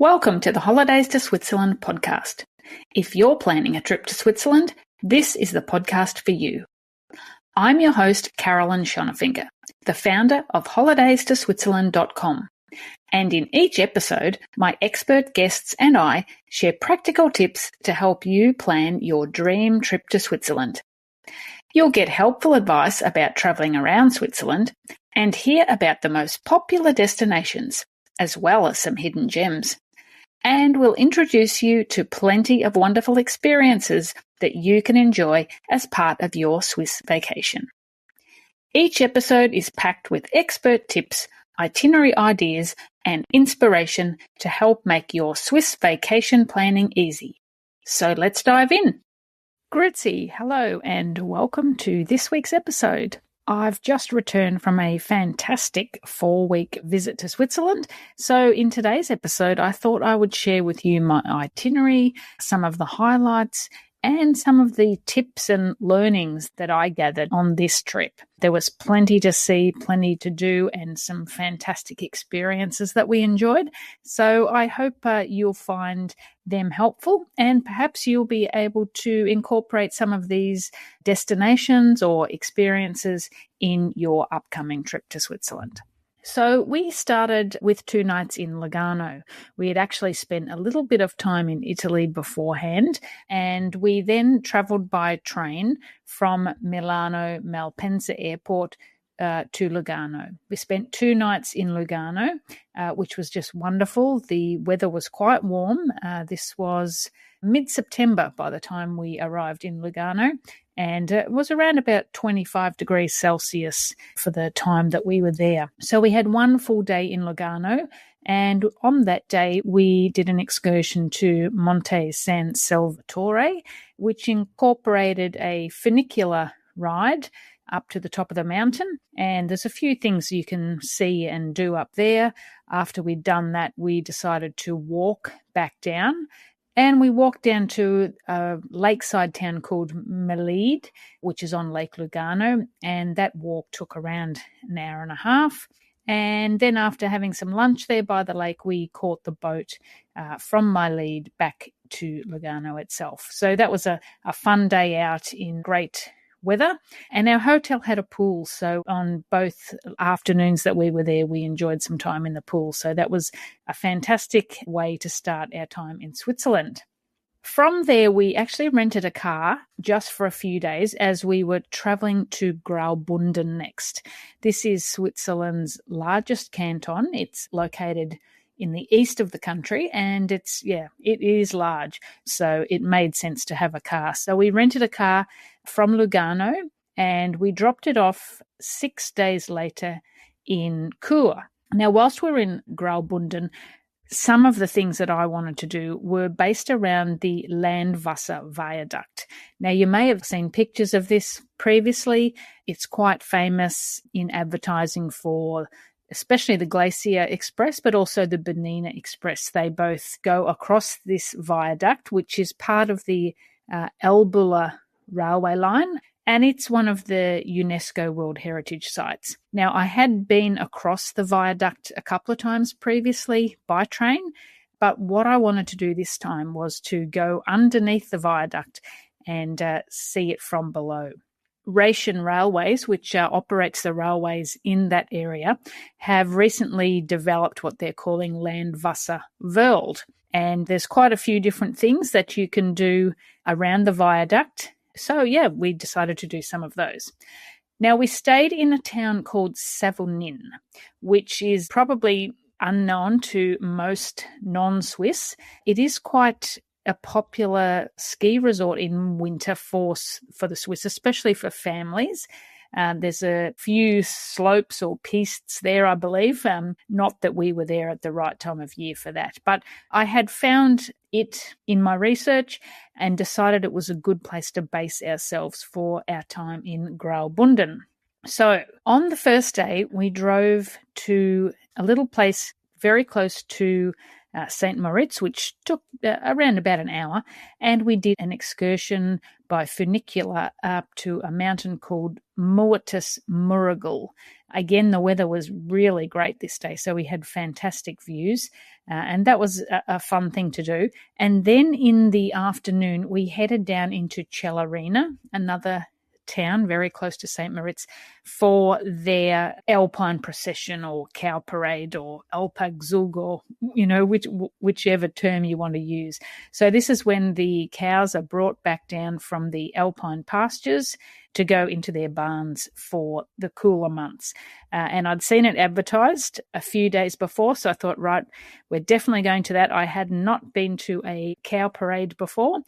Welcome to the Holidays to Switzerland podcast. If you're planning a trip to Switzerland, this is the podcast for you. I'm your host, Carolyn Schonefinger, the founder of holidaysto-switzerland.com. And in each episode, my expert guests and I share practical tips to help you plan your dream trip to Switzerland. You'll get helpful advice about travelling around Switzerland and hear about the most popular destinations, as well as some hidden gems. And we'll introduce you to plenty of wonderful experiences that you can enjoy as part of your Swiss vacation. Each episode is packed with expert tips, itinerary ideas, and inspiration to help make your Swiss vacation planning easy. So let's dive in. Grüezi, hello, and welcome to this week's episode. I've just returned from a fantastic 4-week visit to Switzerland. So in today's episode, I thought I would share with you my itinerary, some of the highlights, and some of the tips and learnings that I gathered on this trip. There was plenty to see, plenty to do, and some fantastic experiences that we enjoyed. So I hope you'll find them helpful, and perhaps you'll be able to incorporate some of these destinations or experiences in your upcoming trip to Switzerland. So we started with 2 nights in Lugano. We had actually spent a little bit of time in Italy beforehand, and we then travelled by train from Milano Malpensa Airport to Lugano. We spent 2 nights in Lugano, which was just wonderful. The weather was quite warm. This was mid-September by the time we arrived in Lugano, and it was around about 25 degrees Celsius for the time that we were there. So we had 1 full day in Lugano, and on that day we did an excursion to Monte San Salvatore, which incorporated a funicular ride up to the top of the mountain, and there's a few things you can see and do up there. After we'd done that, we decided to walk back down. And we walked down to a lakeside town called Melide, which is on Lake Lugano, and that walk took around an hour and a half. And then after having some lunch there by the lake, we caught the boat from Melide back to Lugano itself. So that was a fun day out in great weather, and our hotel had a pool, so on both afternoons that we were there we enjoyed some time in the pool. So that was a fantastic way to start our time in Switzerland. From there we actually rented a car just for a few days as we were travelling to Graubünden next. This is Switzerland's largest canton. It's located in the east of the country, and it is large, so it made sense to have a car. So we rented a car from Lugano, and we dropped it off 6 days later in Chur. Now, whilst we were in Graubünden, some of the things that I wanted to do were based around the Landwasser Viaduct. Now, you may have seen pictures of this previously. It's quite famous in advertising for especially the Glacier Express, but also the Bernese Express. They both go across this viaduct, which is part of the Elbuller railway line, and it's one of the UNESCO World Heritage Sites. Now, I had been across the viaduct a couple of times previously by train, but what I wanted to do this time was to go underneath the viaduct and see it from below. Rhaetian Railways, which operates the railways in that area, have recently developed what they're calling Landwasser World. And there's quite a few different things that you can do around the viaduct. So, we decided to do some of those. Now, we stayed in a town called Savognin, which is probably unknown to most non-Swiss. It is quite a popular ski resort in winter for the Swiss, especially for families. There's a few slopes or pistes there, I believe. Not that we were there at the right time of year for that, but I had found it in my research and decided it was a good place to base ourselves for our time in Graubünden. So on the first day, we drove to a little place very close to St. Moritz, which took around about an hour, and we did an excursion by funicular up to a mountain called Muatus Murugul. Again, the weather was really great this day, so we had fantastic views, and that was a fun thing to do. And then in the afternoon, we headed down into Celerina, another town very close to St. Moritz, for their alpine procession or cow parade or Alpagzug, or whichever term you want to use. So this is when the cows are brought back down from the alpine pastures to go into their barns for the cooler months. And I'd seen it advertised a few days before, so I thought, right, we're definitely going to that. I had not been to a cow parade before,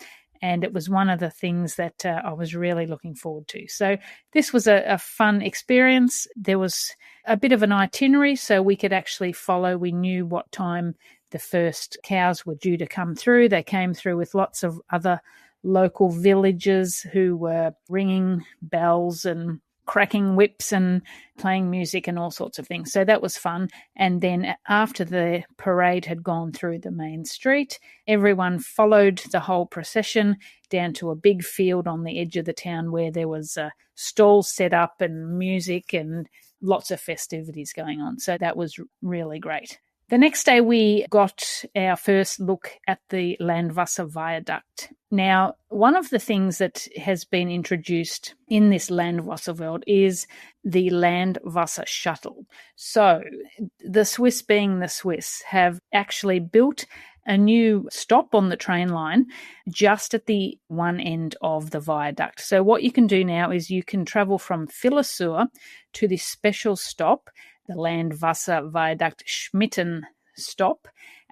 and it was one of the things that I was really looking forward to. So this was a fun experience. There was a bit of an itinerary, so we could actually follow. We knew what time the first cows were due to come through. They came through with lots of other local villagers who were ringing bells and cracking whips and playing music and all sorts of things. So that was fun. And then after the parade had gone through the main street, everyone followed the whole procession down to a big field on the edge of the town where there was stalls set up and music and lots of festivities going on. So that was really great. The next day, we got our first look at the Landwasser Viaduct. Now, one of the things that has been introduced in this Landwasser world is the Landwasser shuttle. So the Swiss, being the Swiss, have actually built a new stop on the train line just at the one end of the viaduct. So what you can do now is you can travel from Philosur to this special stop, the Landwasser Viaduct Schmitten stop,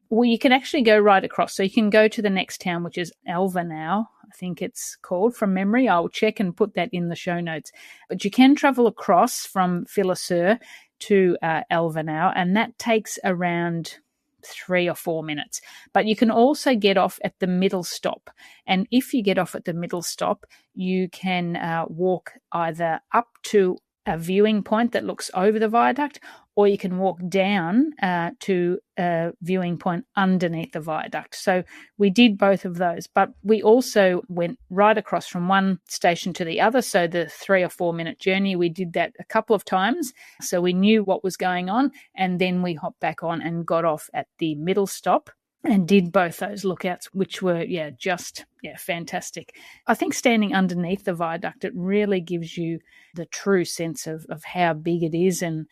where you can actually go right across. So you can go to the next town, which is Alvenau, I think it's called from memory. I'll check and put that in the show notes. But you can travel across from Philosur to Alvenau, and that takes around 3 or 4 minutes. But you can also get off at the middle stop. And if you get off at the middle stop, you can walk either up to a viewing point that looks over the viaduct, or you can walk down to a viewing point underneath the viaduct. So we did both of those, but we also went right across from one station to the other. So the 3 or 4 minute journey, we did that a couple of times. So we knew what was going on, and then we hopped back on and got off at the middle stop and did both those lookouts, which were, just fantastic. I think standing underneath the viaduct, it really gives you the true sense of how big it is. And,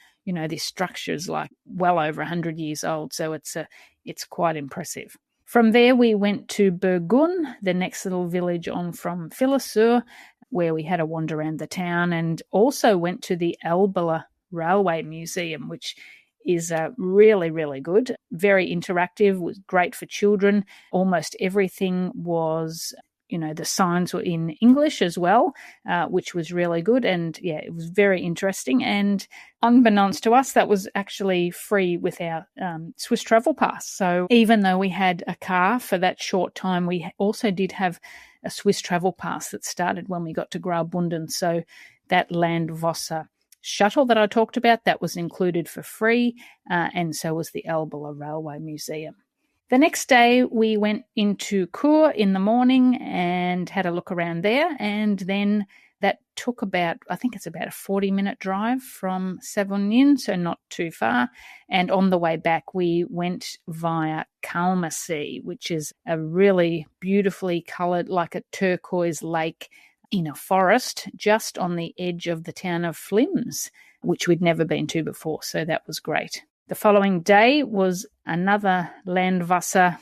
this structure is like well over 100 years old. So it's quite impressive. From there, we went to Burgun, the next little village on from Philosur, where we had a wander around the town, and also went to the Elbela Railway Museum, which is really, really good, very interactive, was great for children. Almost everything was, the signs were in English as well, which was really good. And it was very interesting. And unbeknownst to us, that was actually free with our Swiss travel pass. So even though we had a car for that short time, we also did have a Swiss travel pass that started when we got to Graubünden. So that Landwasser shuttle that I talked about, that was included for free, and so was the Elbela Railway Museum. The next day, we went into Chur in the morning and had a look around there, and then that took about a 40-minute drive from Savognin, so not too far. And on the way back, we went via Kalmasee, which is a really beautifully coloured, like a turquoise lake in a forest just on the edge of the town of Flims, which we'd never been to before. So that was great. The following day was another Landwasser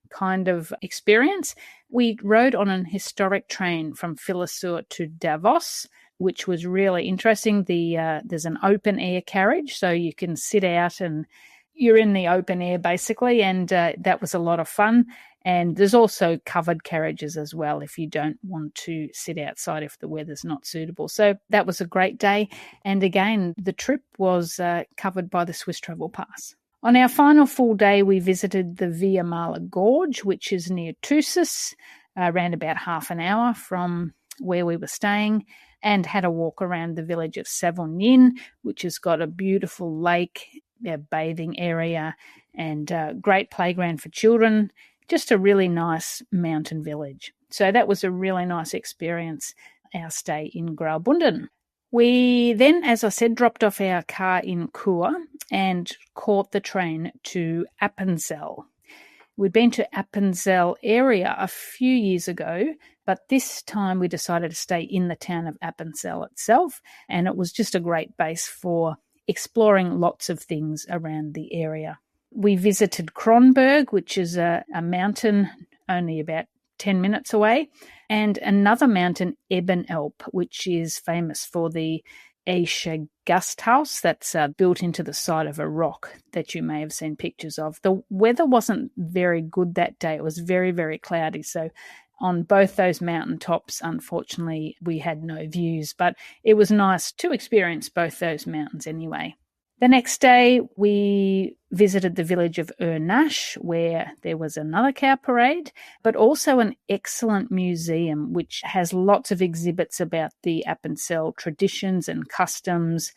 kind of experience. We rode on an historic train from Philosur to Davos, which was really interesting. There's an open air carriage, so you can sit out and you're in the open air basically, and that was a lot of fun. And there's also covered carriages as well if you don't want to sit outside if the weather's not suitable. So that was a great day. And again, the trip was covered by the Swiss Travel Pass. On our final full day, we visited the Via Mala Gorge, which is near Thusis, around about half an hour from where we were staying, and had a walk around the village of Savognin, which has got a beautiful lake bathing area and great playground for children. Just a really nice mountain village. So that was a really nice experience, our stay in Graubünden. We then, as I said, dropped off our car in Chur and caught the train to Appenzell. We'd been to Appenzell area a few years ago, but this time we decided to stay in the town of Appenzell itself, and it was just a great base for exploring lots of things around the area. We visited Kronberg, which is a mountain only about 10 minutes away, and another mountain, Ebenelb, which is famous for the Esche Gasthaus that's built into the side of a rock that you may have seen pictures of. The weather wasn't very good that day. It was very, very cloudy. So on both those mountain tops, unfortunately, we had no views, but it was nice to experience both those mountains anyway. The next day, we visited the village of Ernasch, where there was another cow parade, but also an excellent museum, which has lots of exhibits about the Appenzell traditions and customs,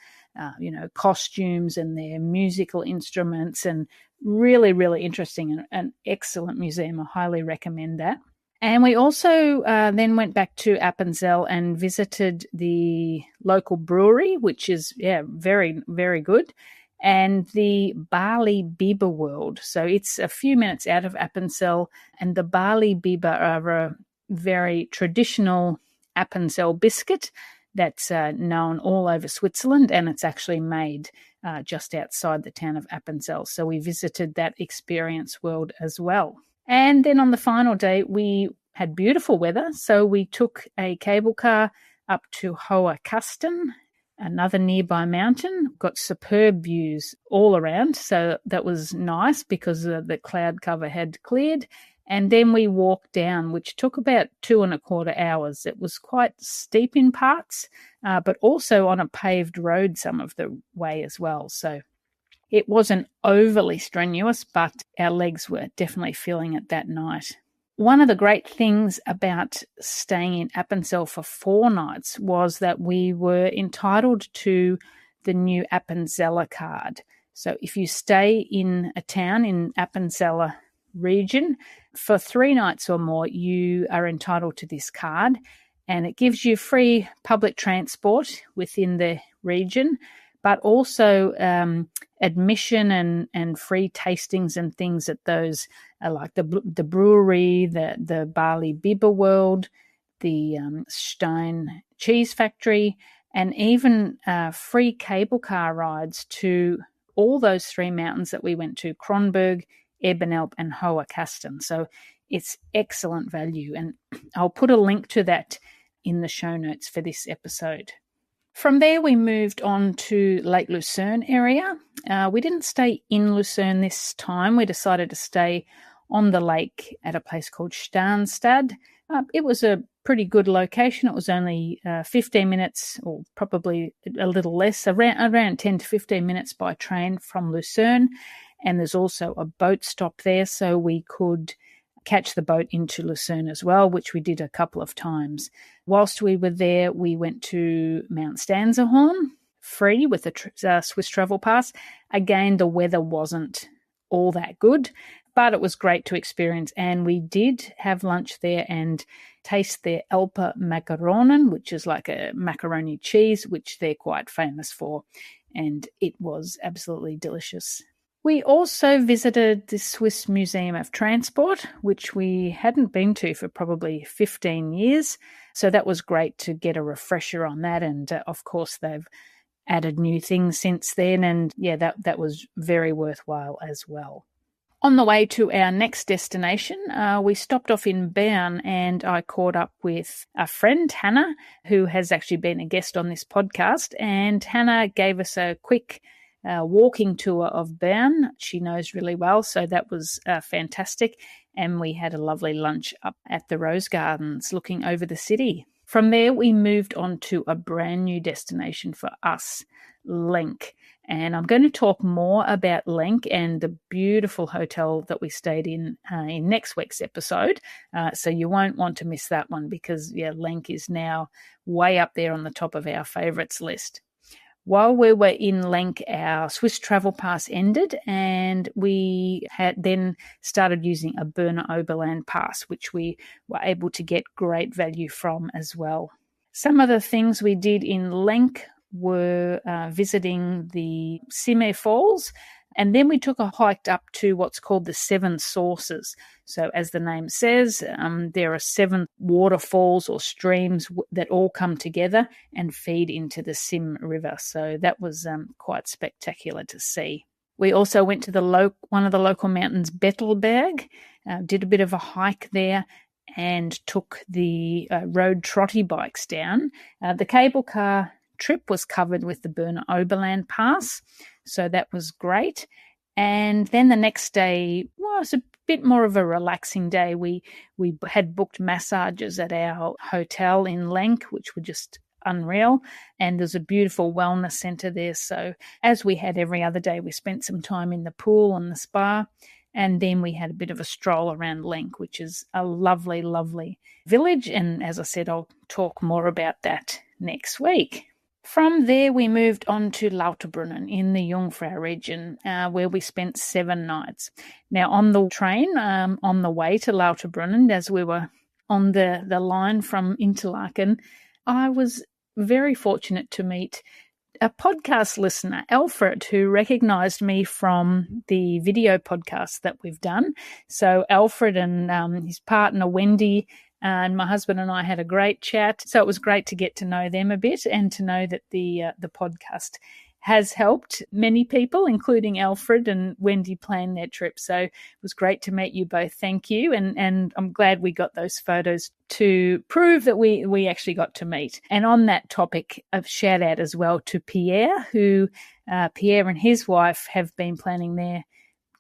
costumes and their musical instruments, and really, really interesting and an excellent museum. I highly recommend that. And we also then went back to Appenzell and visited the local brewery, which is, very, very good, and the Barley Biber World. So it's a few minutes out of Appenzell, and the Barley Biber are a very traditional Appenzell biscuit that's known all over Switzerland, and it's actually made just outside the town of Appenzell. So we visited that experience world as well. And then on the final day, we had beautiful weather, so we took a cable car up to Hohe Kasten, another nearby mountain. Got superb views all around, so that was nice because the cloud cover had cleared. And then we walked down, which took about 2.25 hours. It was quite steep in parts, but also on a paved road some of the way as well. So it wasn't overly strenuous, but our legs were definitely feeling it that night. One of the great things about staying in Appenzell for 4 nights was that we were entitled to the new Appenzeller card. So if you stay in a town in Appenzeller region for 3 nights or more, you are entitled to this card, and it gives you free public transport within the region, but also admission and free tastings and things at those, like the brewery, the Barley Biber World, the Stein Cheese Factory, and even free cable car rides to all those 3 mountains that we went to, Kronberg, Ebenelb, and Hohe Kasten. So it's excellent value, and I'll put a link to that in the show notes for this episode. From there, we moved on to Lake Lucerne area. We didn't stay in Lucerne this time. We decided to stay on the lake at a place called Starnstad. It was a pretty good location. It was only 15 minutes, or probably a little less, around 10 to 15 minutes by train from Lucerne. And there's also a boat stop there, so we could catch the boat into Lucerne as well, which we did a couple of times. Whilst we were there, we went to Mount Stanzerhorn, free with a Swiss travel pass. Again, the weather wasn't all that good, but it was great to experience. And we did have lunch there and taste their Alpe Macaronen, which is like a macaroni cheese, which they're quite famous for. And it was absolutely delicious. We also visited the Swiss Museum of Transport, which we hadn't been to for probably 15 years. So that was great to get a refresher on that. And of course, they've added new things since then. And that was very worthwhile as well. On the way to our next destination, we stopped off in Bern, and I caught up with a friend, Hannah, who has actually been a guest on this podcast. And Hannah gave us a quick walking tour of Bern. She knows really well, so that was fantastic. And we had a lovely lunch up at the Rose Gardens looking over the city. From there, we moved on to a brand new destination for us, Lenk. And I'm going to talk more about Lenk and the beautiful hotel that we stayed in next week's episode. So you won't want to miss that one because, Lenk is now way up there on the top of our favourites list. While we were in Lenk, our Swiss travel pass ended, and we had then started using a Berner Oberland pass, which we were able to get great value from as well. Some of the things we did in Lenk were visiting the Rhine Falls, and then we took a hike up to what's called the Seven Sources. So as the name says, there are 7 waterfalls or streams that all come together and feed into the Sim River. So that was quite spectacular to see. We also went to one of the local mountains, Bettelberg, did a bit of a hike there, and took the road trotty bikes down. The cable car trip was covered with the Berner Oberland pass, so that was great. And then the next day was a bit more of a relaxing day. We had booked massages at our hotel in Lenk, which were just unreal, and there's a beautiful wellness centre there. So as we had every other day, we spent some time in the pool and the spa, and then we had a bit of a stroll around Lenk, which is a lovely, lovely village. And as I said, I'll talk more about that next week. From there, we moved on to Lauterbrunnen in the Jungfrau region, where we spent 7 nights. Now, on the train, on the way to Lauterbrunnen, as we were on the line from Interlaken, I was very fortunate to meet a podcast listener, Alfred, who recognised me from the video podcast that we've done. So Alfred and his partner, Wendy, and my husband and I had a great chat. So it was great to get to know them a bit and to know that the podcast has helped many people, including Alfred and Wendy, plan their trip. So it was great to meet you both. Thank you. And I'm glad we got those photos to prove that we actually got to meet. And on that topic, a shout out as well to Pierre, who Pierre and his wife have been planning their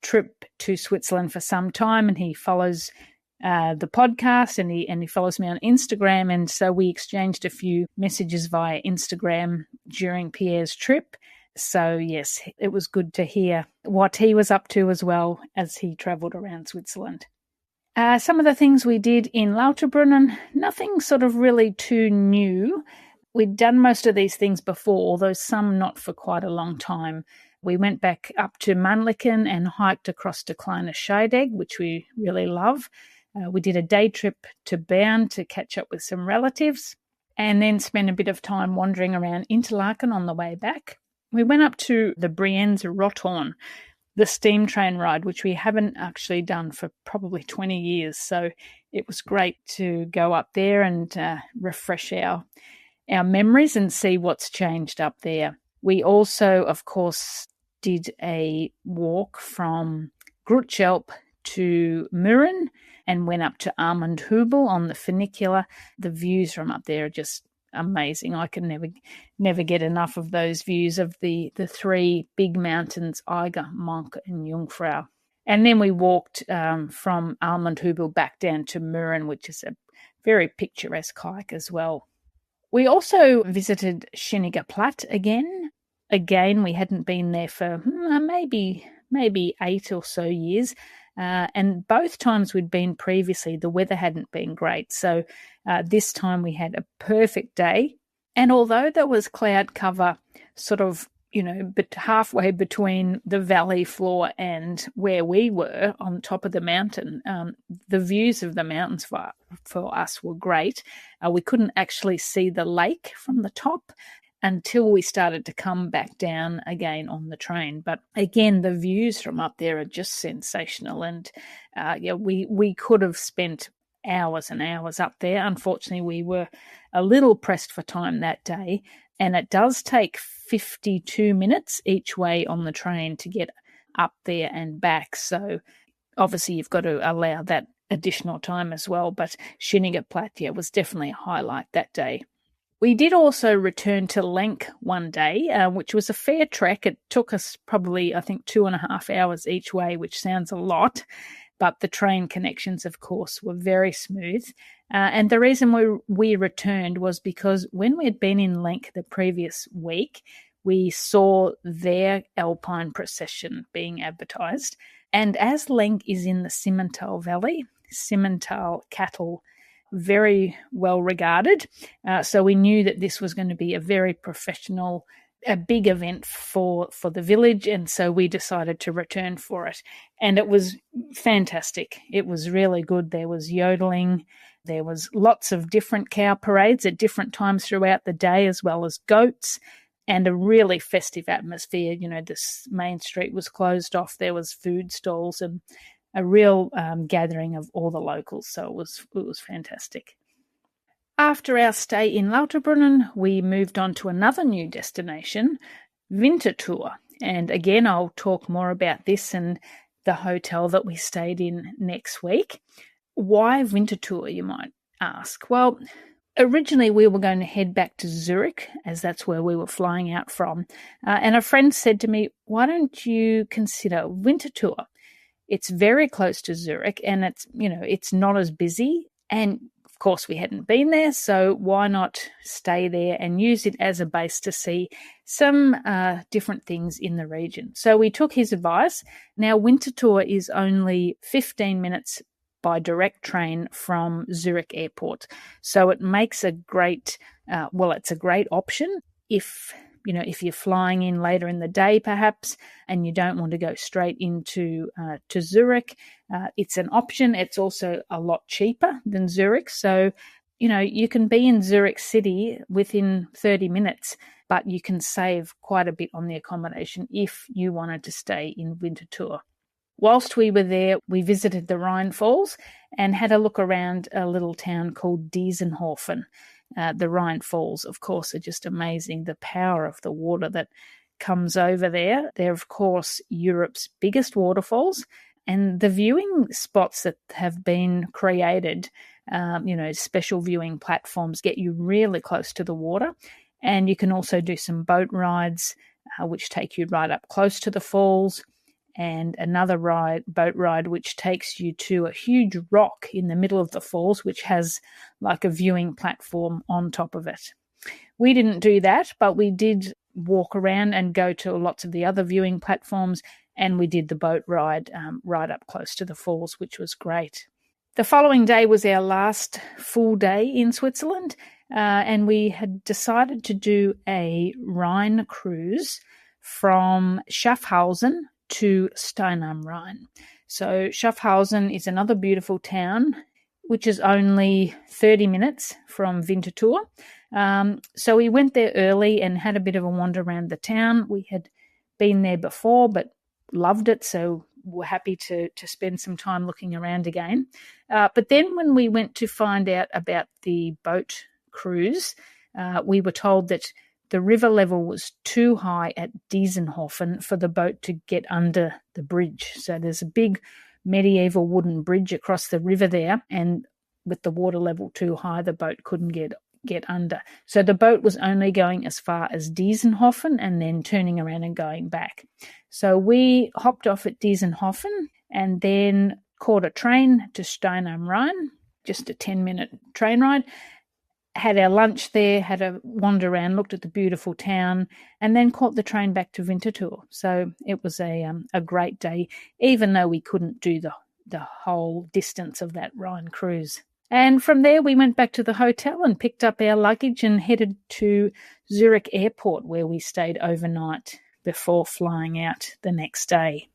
trip to Switzerland for some time, and he follows the podcast, and he follows me on Instagram, and so we exchanged a few messages via Instagram during Pierre's trip. So yes, it was good to hear what he was up to as well as he travelled around Switzerland. Some of the things we did in Lauterbrunnen, nothing sort of really too new. We'd done most of these things before, although some not for quite a long time. We went back up to Mannlichen and hiked across to Kleine Scheidegg, which we really love. We did a day trip to Bern to catch up with some relatives, and then spent a bit of time wandering around Interlaken on the way back. We went up to the Brienz Rothorn, the steam train ride, which we haven't actually done for probably 20 years. So it was great to go up there and refresh our memories and see what's changed up there. We also, of course, did a walk from Grutschelp to Mürren and went up to Armandhübel on the funicular. The views from up there are just amazing. I can never get enough of those views of the 3 big mountains, Eiger, Monk and Jungfrau. And then we walked from Armandhübel back down to Mürren, which is a very picturesque hike as well. We also visited Schöniger Platt again. Again, we hadn't been there for maybe 8 or so years. And both times we'd been previously, the weather hadn't been great. So this time we had a perfect day. And although there was cloud cover sort of, but halfway between the valley floor and where we were on top of the mountain, the views of the mountains for us were great. We couldn't actually see the lake from the top until we started to come back down again on the train. But again, the views from up there are just sensational. And we could have spent hours and hours up there. Unfortunately, we were a little pressed for time that day. And it does take 52 minutes each way on the train to get up there and back. So obviously you've got to allow that additional time as well. But Schöniger Platt, was definitely a highlight that day. We did also return to Lenk one day, which was a fair trek. It took us probably, I think, 2.5 hours each way, which sounds a lot, but the train connections, of course, were very smooth. And the reason we returned was because when we had been in Lenk the previous week, we saw their alpine procession being advertised. And as Lenk is in the Simmental Valley, Simmental cattle, very well regarded. So we knew that this was going to be a very professional a big event for the village, and so we decided to return for it. And it was fantastic. It was really good. There was yodeling. There was lots of different cow parades at different times throughout the day, as well as goats, and a really festive atmosphere. You know, this main street was closed off. There was food stalls and a real gathering of all the locals. So it was fantastic. After our stay in Lauterbrunnen, we moved on to another new destination, Winterthur. And again, I'll talk more about this and the hotel that we stayed in next week. Why Winterthur, you might ask? Well, originally we were going to head back to Zurich, as that's where we were flying out from. And a friend said to me, why don't you consider Winterthur? It's very close to Zurich, and it's not as busy. And of course, we hadn't been there, so why not stay there and use it as a base to see some different things in the region? So we took his advice. Now, Winterthur is only 15 minutes by direct train from Zurich Airport, so it makes a great, it's a great option if you're flying in later in the day, perhaps, and you don't want to go straight into to Zurich. It's an option. It's also a lot cheaper than Zurich. So, you can be in Zurich City within 30 minutes, but you can save quite a bit on the accommodation if you wanted to stay in Winterthur. Whilst we were there, we visited the Rhine Falls and had a look around a little town called Diesenhofen. The Rhine Falls, of course, are just amazing. The power of the water that comes over there. They're, of course, Europe's biggest waterfalls, and the viewing spots that have been created, special viewing platforms, get you really close to the water. And you can also do some boat rides, which take you right up close to the falls, and another boat ride, which takes you to a huge rock in the middle of the falls, which has like a viewing platform on top of it. We didn't do that, but we did walk around and go to lots of the other viewing platforms, and we did the boat ride right up close to the falls, which was great. The following day was our last full day in Switzerland, and we had decided to do a Rhine cruise from Schaffhausen to Stein am Rhein. So Schaffhausen is another beautiful town, which is only 30 minutes from Winterthur. So we went there early and had a bit of a wander around the town. We had been there before, but loved it, so we're happy to spend some time looking around again. But then when we went to find out about the boat cruise, we were told that the river level was too high at Diesenhofen for the boat to get under the bridge. So there's a big medieval wooden bridge across the river there, and with the water level too high, the boat couldn't get under. So the boat was only going as far as Diesenhofen and then turning around and going back. So we hopped off at Diesenhofen and then caught a train to Stein am Rhein, just a 10-minute train ride. Had our lunch there, had a wander around, looked at the beautiful town, and then caught the train back to Winterthur. So it was a great day, even though we couldn't do the whole distance of that Rhine cruise. And from there, we went back to the hotel and picked up our luggage and headed to Zurich Airport, where we stayed overnight before flying out the next day.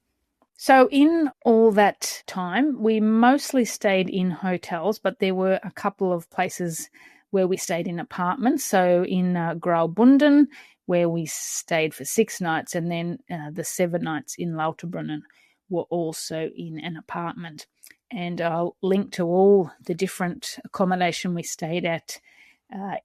So in all that time, we mostly stayed in hotels, but there were a couple of places where we stayed in apartments. So in Graubünden, where we stayed for 6 nights, and then the 7 nights in Lauterbrunnen were also in an apartment. And I'll link to all the different accommodation we stayed at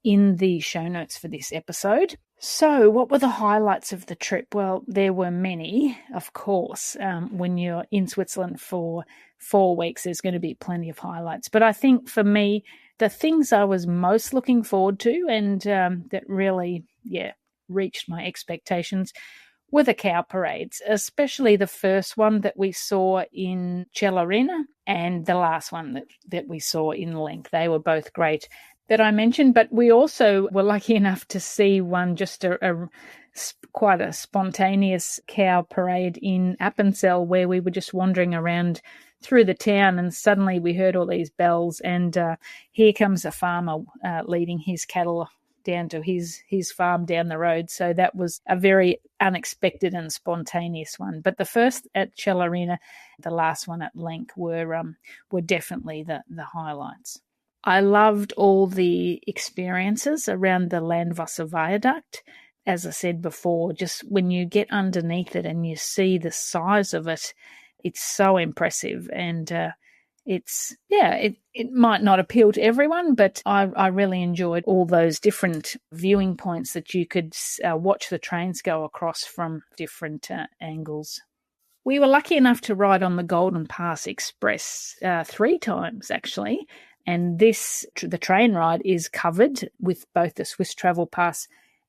in the show notes for this episode. So what were the highlights of the trip? Well, there were many, of course. When you're in Switzerland for 4 weeks, there's going to be plenty of highlights. But I think for me, the things I was most looking forward to and that really, reached my expectations were the cow parades, especially the first one that we saw in Cellarina and the last one that we saw in Lenk. They were both great that I mentioned, but we also were lucky enough to see one, just quite a spontaneous cow parade in Appenzell, where we were just wandering around through the town, and suddenly we heard all these bells, and here comes a farmer leading his cattle down to his farm down the road. So that was a very unexpected and spontaneous one. But the first at Cellarina, the last one at Lenk were definitely the highlights. I loved all the experiences around the Landwasser Viaduct. As I said before, just when you get underneath it and you see the size of it, it's so impressive. And it might not appeal to everyone, but I really enjoyed all those different viewing points that you could watch the trains go across from different angles. We were lucky enough to ride on the GoldenPass Express 3 times, actually. And the train ride is covered with both the Swiss Travel Pass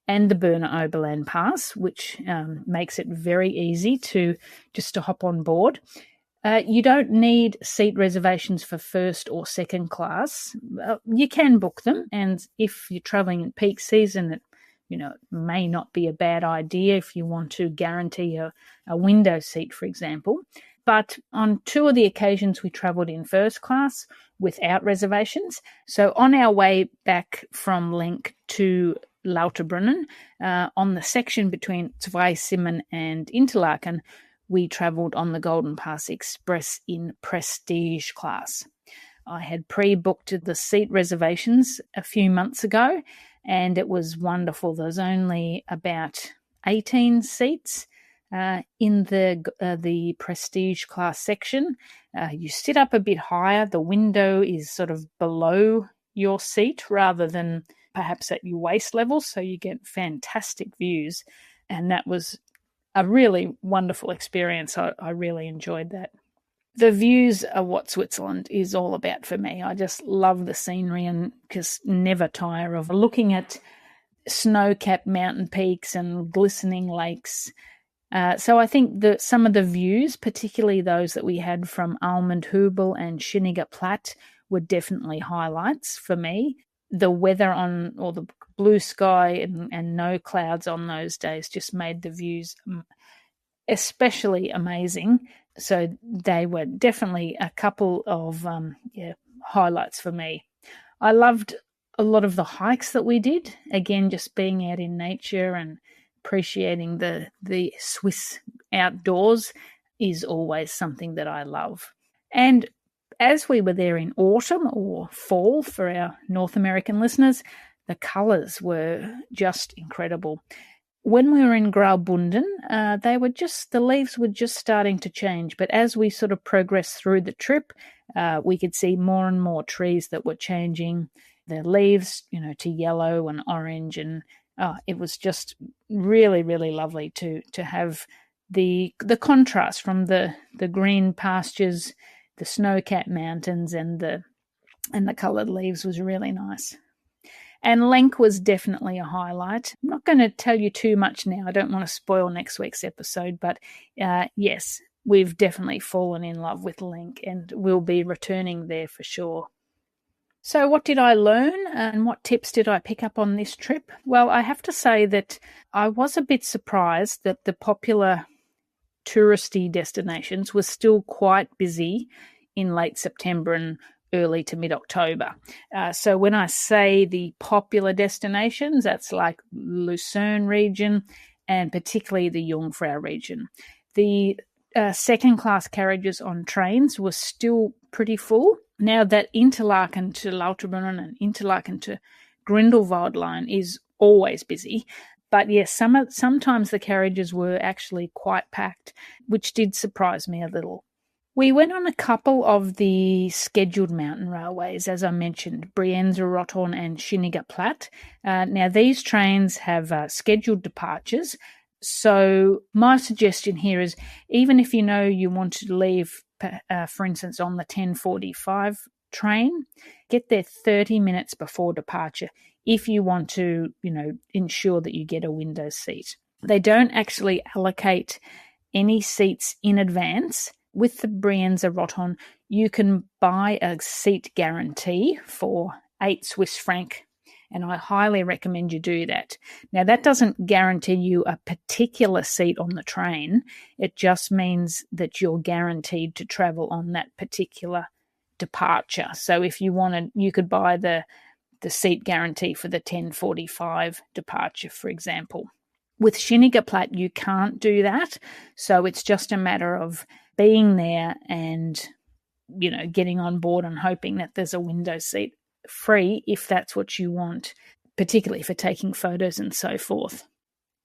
and the Berner Oberland Pass, which makes it very easy to hop on board. You don't need seat reservations for first or second class. You can book them, and if you're travelling in peak season, it may not be a bad idea if you want to guarantee a window seat, for example. But on 2 of the occasions we travelled in first class without reservations. So on our way back from Lenk to Lauterbrunnen, on the section between Zweisimmen and Interlaken, we travelled on the GoldenPass Express in prestige class. I had pre-booked the seat reservations a few months ago, and it was wonderful. There's only about 18 seats in the prestige class section. You sit up a bit higher. The window is sort of below your seat rather than perhaps at your waist level, so you get fantastic views, and that was a really wonderful experience. I really enjoyed that. The views are what Switzerland is all about for me. I just love the scenery and just never tire of looking at snow-capped mountain peaks and glistening lakes. So I think that some of the views, particularly those that we had from Almendhübel and Schöniger Platt, were definitely highlights for me. The weather or the blue sky and no clouds on those days just made the views especially amazing. So they were definitely a couple of highlights for me. I loved a lot of the hikes that we did. Again, just being out in nature and appreciating the Swiss outdoors is always something that I love. And as we were there in autumn or fall for our North American listeners, the colours were just incredible. When we were in Graubünden, the leaves were just starting to change. But as we sort of progressed through the trip, we could see more and more trees that were changing their leaves, to yellow and orange. And it was just really, really lovely to have the contrast from the green pastures, the snow-capped mountains, and the coloured leaves was really nice. And Lenk was definitely a highlight. I'm not going to tell you too much now. I don't want to spoil next week's episode, but yes, we've definitely fallen in love with Lenk and we'll be returning there for sure. So what did I learn and what tips did I pick up on this trip? Well, I have to say that I was a bit surprised that the popular touristy destinations were still quite busy in late September and early to mid-October. So when I say the popular destinations, that's like Lucerne region and particularly the Jungfrau region. The second-class carriages on trains were still pretty full. Now that Interlaken to Lauterbrunnen and Interlaken to Grindelwald line is always busy. But yes, sometimes the carriages were actually quite packed, which did surprise me a little. We went on a couple of the scheduled mountain railways, as I mentioned, Brienz Rothorn and Schöniger Platt. Now, these trains have scheduled departures. So my suggestion here is, even if you want to leave, for instance, on the 10:45 train, get there 30 minutes before departure if you want to, ensure that you get a window seat. They don't actually allocate any seats in advance. With the Brienz Rothorn, you can buy a seat guarantee for 8 Swiss franc, and I highly recommend you do that. Now, that doesn't guarantee you a particular seat on the train. It just means that you're guaranteed to travel on that particular departure. So if you wanted, you could buy the the seat guarantee for the 10:45 departure, for example. With Schenigeplatz, you can't do that. So it's just a matter of being there and, getting on board and hoping that there's a window seat free if that's what you want, particularly for taking photos and so forth.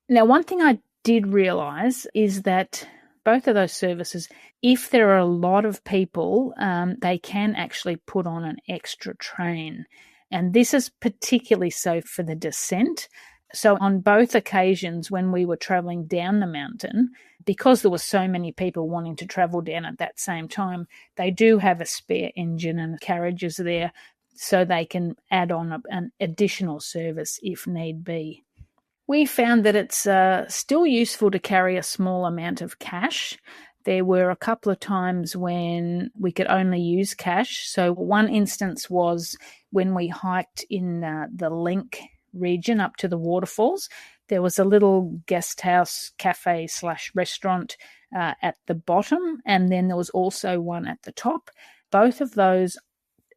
Now, one thing I did realise is that both of those services, if there are a lot of people, they can actually put on an extra train. And this is particularly so for the descent. So on both occasions when we were travelling down the mountain, because there were so many people wanting to travel down at that same time, they do have a spare engine and carriages there so they can add on an additional service if need be. We found that it's still useful to carry a small amount of cash. There were a couple of times when we could only use cash. So one instance was when we hiked in the Link region up to the waterfalls. There was a little guest house, cafe / restaurant at the bottom, and then there was also one at the top. Both of those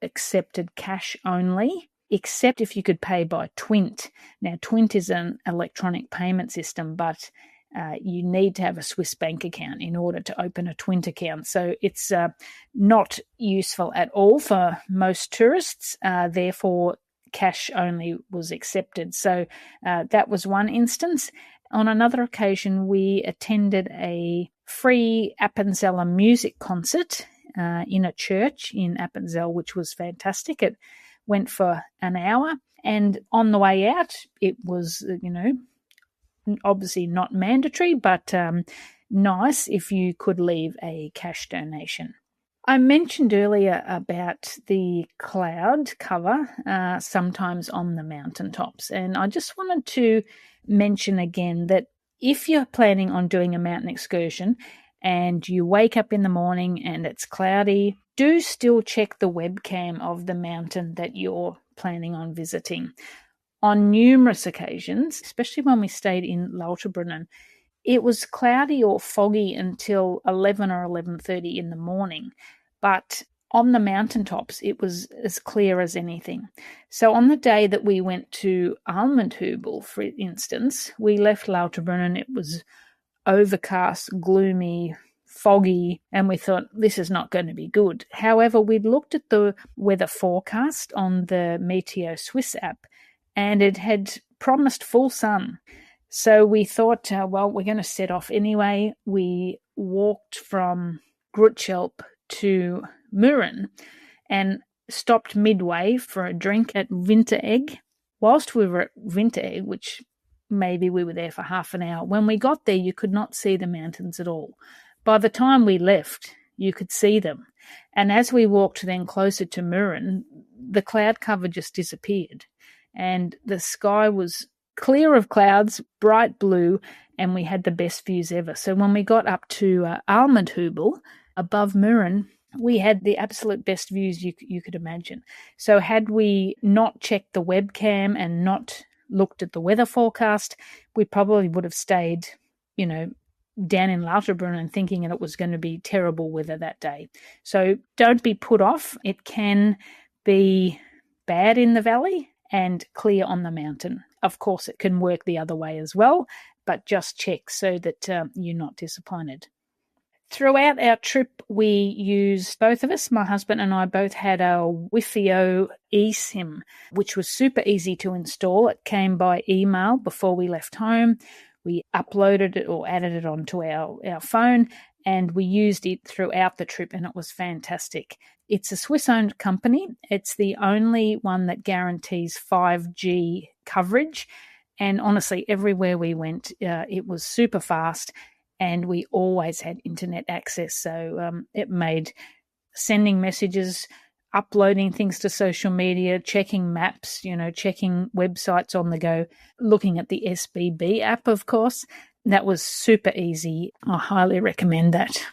accepted cash only, except if you could pay by Twint. Now, Twint is an electronic payment system, but you need to have a Swiss bank account in order to open a Twint account. So it's not useful at all for most tourists. Therefore, cash only was accepted. So that was one instance. On another occasion, we attended a free Appenzell music concert in a church in Appenzell, which was fantastic. It went for an hour, and on the way out, it was, obviously not mandatory, but nice if you could leave a cash donation. I mentioned earlier about the cloud cover sometimes on the mountaintops, and I just wanted to mention again that if you're planning on doing a mountain excursion and you wake up in the morning and it's cloudy, do still check the webcam of the mountain that you're planning on visiting. On numerous occasions, especially when we stayed in Lauterbrunnen, it was cloudy or foggy until 11 or 11:30 in the morning, but on the mountaintops, it was as clear as anything. So on the day that we went to Almendhübel, for instance, we left Lauterbrunnen, it was overcast, gloomy, foggy, and we thought, this is not going to be good. However, we'd looked at the weather forecast on the Meteo Swiss app, and it had promised full sun. So we thought, we're going to set off anyway. We walked from Grutschelp to Mürren and stopped midway for a drink at Winteregg. Whilst we were at Winteregg, which maybe we were there for half an hour, when we got there, you could not see the mountains at all. By the time we left, you could see them. And as we walked then closer to Mürren, the cloud cover just disappeared. And the sky was clear of clouds, bright blue, and we had the best views ever. So when we got up to Almendhübel, above Mürren, we had the absolute best views you could imagine. So had we not checked the webcam and not looked at the weather forecast, we probably would have stayed, down in Lauterbrunnen thinking that it was going to be terrible weather that day. So don't be put off. It can be bad in the valley and clear on the mountain. Of course, it can work the other way as well, but just check so that you're not disappointed. Throughout our trip, we used, both of us, my husband and I, both had our Wifio eSIM, which was super easy to install. It came by email before we left home. We uploaded it or added it onto our phone, and we used it throughout the trip, and it was fantastic. It's a Swiss-owned company. It's the only one that guarantees 5G coverage, and honestly, everywhere we went, it was super fast, and we always had internet access. So it made sending messages, uploading things to social media, checking maps, checking websites on the go, looking at the SBB app, of course. That was super easy. I highly recommend that.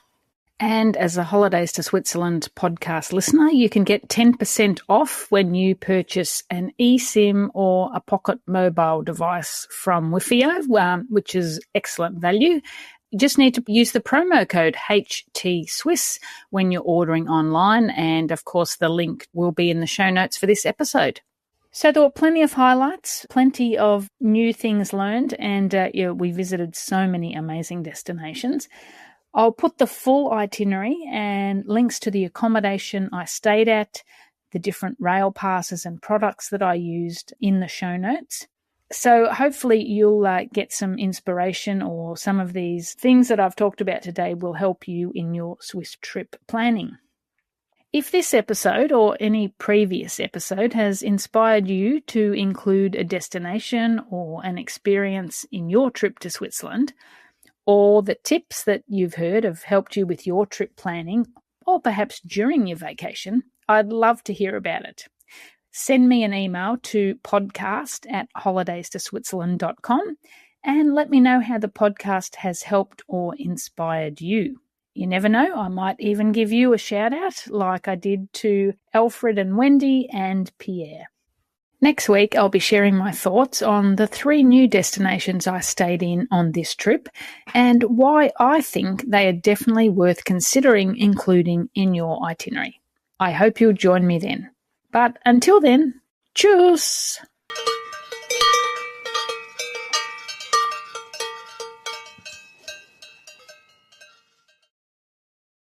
And as a Holidays to Switzerland podcast listener, you can get 10% off when you purchase an eSIM or a pocket mobile device from Wifio, which is excellent value. You just need to use the promo code HTSwiss when you're ordering online. And of course, the link will be in the show notes for this episode. So there were plenty of highlights, plenty of new things learned, and we visited so many amazing destinations. I'll put the full itinerary and links to the accommodation I stayed at, the different rail passes and products that I used in the show notes. So hopefully you'll get some inspiration, or some of these things that I've talked about today will help you in your Swiss trip planning. If this episode or any previous episode has inspired you to include a destination or an experience in your trip to Switzerland, or the tips that you've heard have helped you with your trip planning, or perhaps during your vacation, I'd love to hear about it. Send me an email to podcast@holidaystoswitzerland.com and let me know how the podcast has helped or inspired you. You never know, I might even give you a shout out like I did to Alfred and Wendy and Pierre. Next week, I'll be sharing my thoughts on the 3 new destinations I stayed in on this trip and why I think they are definitely worth considering including in your itinerary. I hope you'll join me then. But until then, tschüss!